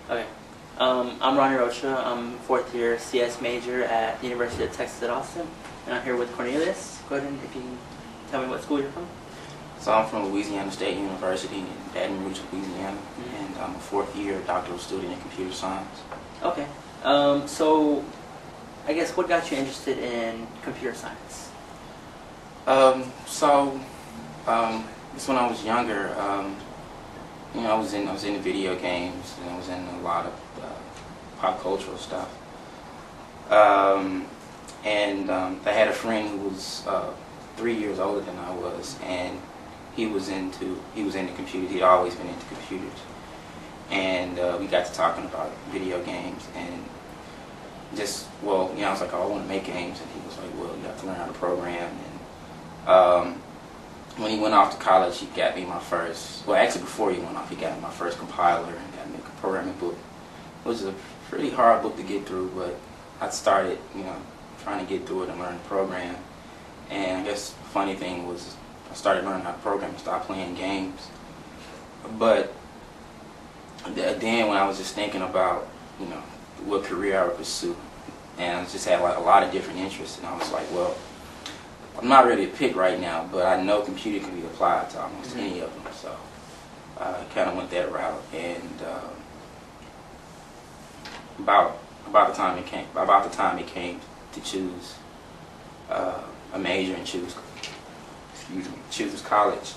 Okay. I'm Ronnie Rocha. I'm fourth year CS major at the University of Texas at Austin, and I'm here with Cornelius. Go ahead and if you can tell me what school you're from. So I'm from Louisiana State University in Baton Rouge, Louisiana, and I'm a fourth year doctoral student in computer science. Okay. So I guess what got you interested in computer science? Just when I was younger, I was into video games, and I was in a lot of pop cultural stuff. I had a friend who was 3 years older than I was, and he was into computers. He'd always been into computers, and we got to talking about video games, and I was like, oh, I want to make games, and he was like, well, you have to learn how to program. And when he went off to college, he got me my first. Well, actually, before he went off, he got me my first compiler and got me a programming book. It was a pretty hard book to get through, but I started, trying to get through it and learn to program. And I guess the funny thing was, I started learning how to program and stopped playing games. But then when I was just thinking about, what career I would pursue, and I just had like a lot of different interests, and I was like, well, I'm not ready to pick right now, but I know computing can be applied to almost any of them. So I kind of went that route, and about the time it came to choose a major and choose college.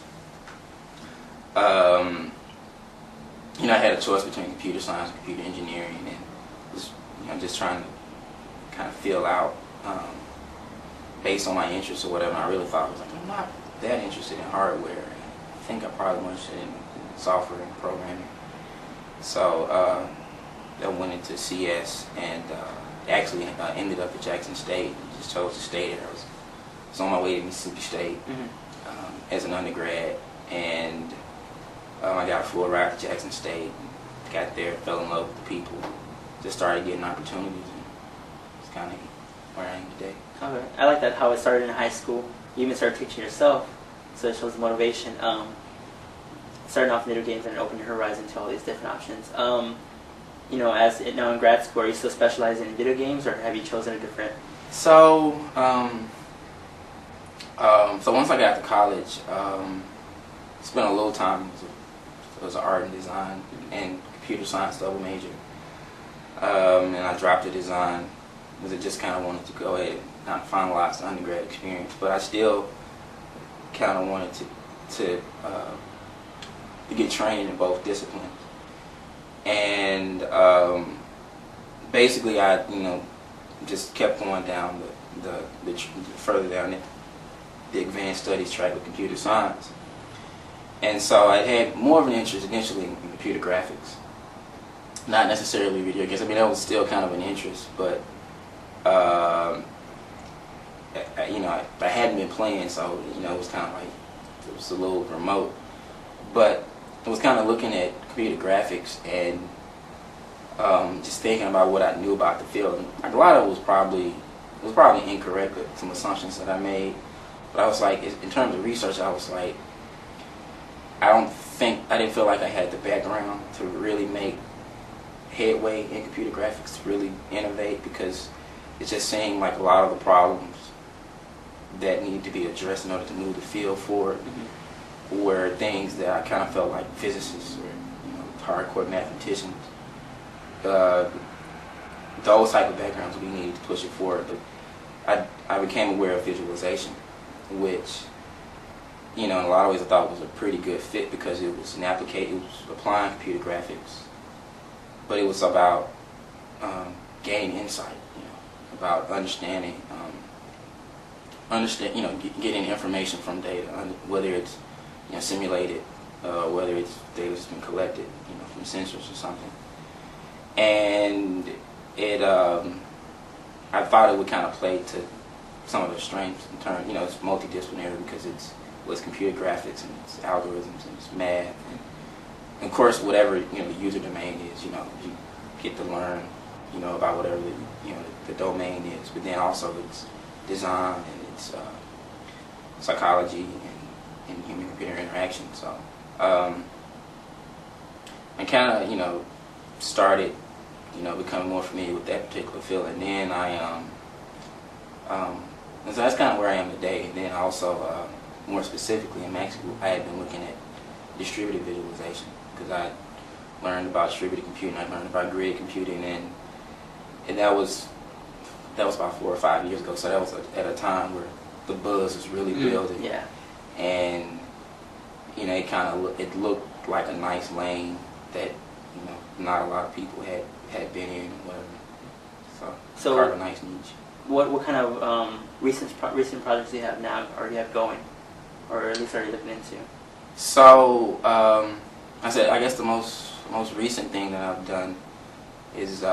I had a choice between computer science and computer engineering, and was just trying to kind of feel out based on my interests or whatever. And I really thought, I was like, I'm not that interested in hardware. I think I'm probably more interested in software and programming. So I went into CS, and actually ended up at Jackson State. Just chose to stay there. I was on my way to Mississippi State as an undergrad, and I got a full ride to Jackson State. Got there, fell in love with the people, just started getting opportunities, and it's kind of where I am today. Okay. I like that how it started in high school. You even started teaching yourself, so it shows the motivation. Starting off in video games and opening your horizon to all these different options. As now in grad school, are you still specializing in video games, or have you chosen a different? So once I got to college, spent a little time. It was an art and design and computer science double major, and I dropped the design because I just kind of wanted to go ahead and not finalize the undergrad experience, but I still kind of wanted to get trained in both disciplines. And basically, I just kept going down the further down the advanced studies track with computer science. And so I had more of an interest initially in computer graphics, not necessarily video games. I mean, that was still kind of an interest, but I hadn't been playing, so it was kind of like it was a little remote. But I was kind of looking at computer graphics and just thinking about what I knew about the field. And a lot of it was probably incorrect, some assumptions that I made. But I was like, in terms of research, I was like, I didn't feel like I had the background to really make headway in computer graphics, to really innovate, because it just seemed like a lot of the problems that needed to be addressed in order to move the field forward were things that I kind of felt like physicists or hardcore mathematicians, those type of backgrounds we needed to push it forward. But I became aware of visualization, which in a lot of ways I thought was a pretty good fit, because it was applying computer graphics, but it was about gaining insight, about understanding, getting information from data, whether it's simulated, whether it's data that's been collected, from sensors or something. And it, I thought it would kind of play to some of the strengths in terms, it's multidisciplinary because it's computer graphics and it's algorithms and it's math, and of course whatever the user domain is, you get to learn about whatever the domain is, but then also it's design and it's psychology and human computer interaction. So and kind of started, becoming more familiar with that particular field, and then and so that's kind of where I am today. And then also, more specifically in Mexico, I had been looking at distributed visualization because I learned about distributed computing. I learned about grid computing, and that was about 4 or 5 years ago. So that was at a time where the buzz was really building. Yeah. And it looked like a nice lane that not a lot of people had been in or whatever. So part of a nice niche. What kind of recent projects do you have now, or do you have going, or at least are you looking into? So I guess the most recent thing that I've done is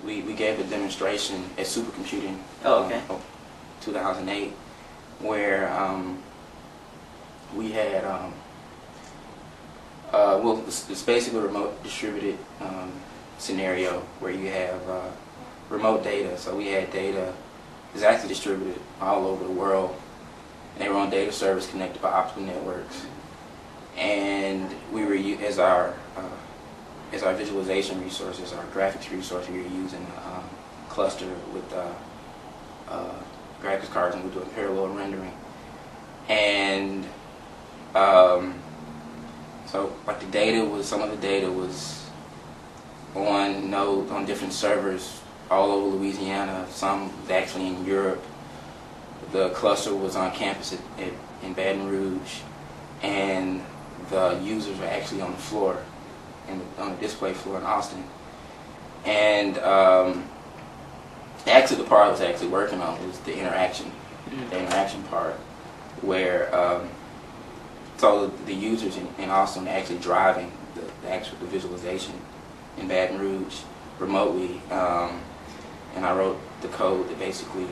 we gave a demonstration at Supercomputing. Oh, okay. 2008, where we had it's basically a remote distributed scenario where you have remote data. So we had data is actually distributed all over the world, and they were on data servers connected by optical networks. And we were as our visualization resources, our graphics resource, we were using a cluster with graphics cards, and we were doing parallel rendering. And so like some of the data was on different servers all over Louisiana. Some was actually in Europe. The cluster was on campus in Baton Rouge, and the users were actually on the floor, on the display floor in Austin. And actually the part I was actually working on was the interaction part, where so the users in Austin are actually driving the visualization in Baton Rouge remotely, and I wrote the code that basically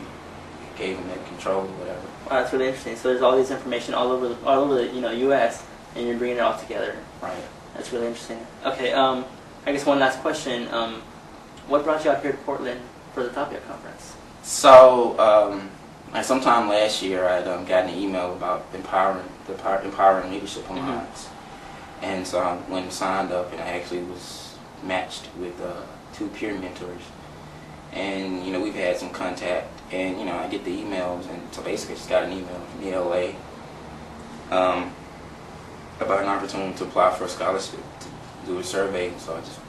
gave them that control or whatever. Wow, that's really interesting. So there's all this information all over the U.S. and you're bringing it all together. Right. That's really interesting. Okay. I guess one last question. What brought you out here to Portland for the Tapia conference? So sometime last year, I'd gotten an email about empowering leadership alliance, and so I went and signed up, and I actually was matched with 2 peer mentors, and we've had some contact, and I get the emails, and so basically I just got an email from ELA about an opportunity to apply for a scholarship to do a survey, and so I just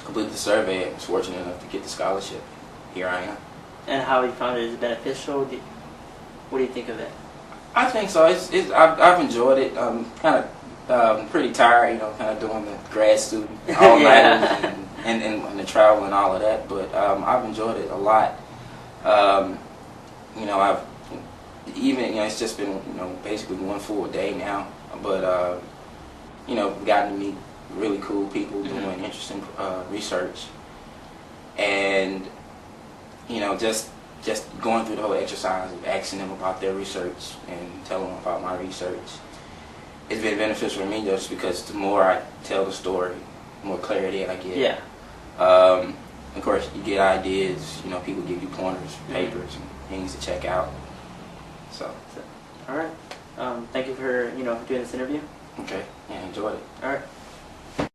completed the survey and was fortunate enough to get the scholarship. Here I am. And how you found it? Is it beneficial? What do you think of it? I think so. I've enjoyed it. Kind of pretty tired, kind of doing the grad student all night and the travel and all of that. But I've enjoyed it a lot. I've even it's just been basically one full day now. But gotten to meet really cool people doing interesting research, and just going through the whole exercise of asking them about their research and telling them about my research. It's been beneficial for me just because the more I tell the story, the more clarity I get. Yeah. Of course, you get ideas. People give you pointers, papers, and things to check out. So. All right. Thank you for doing this interview. Okay. Yeah, enjoyed it. All right.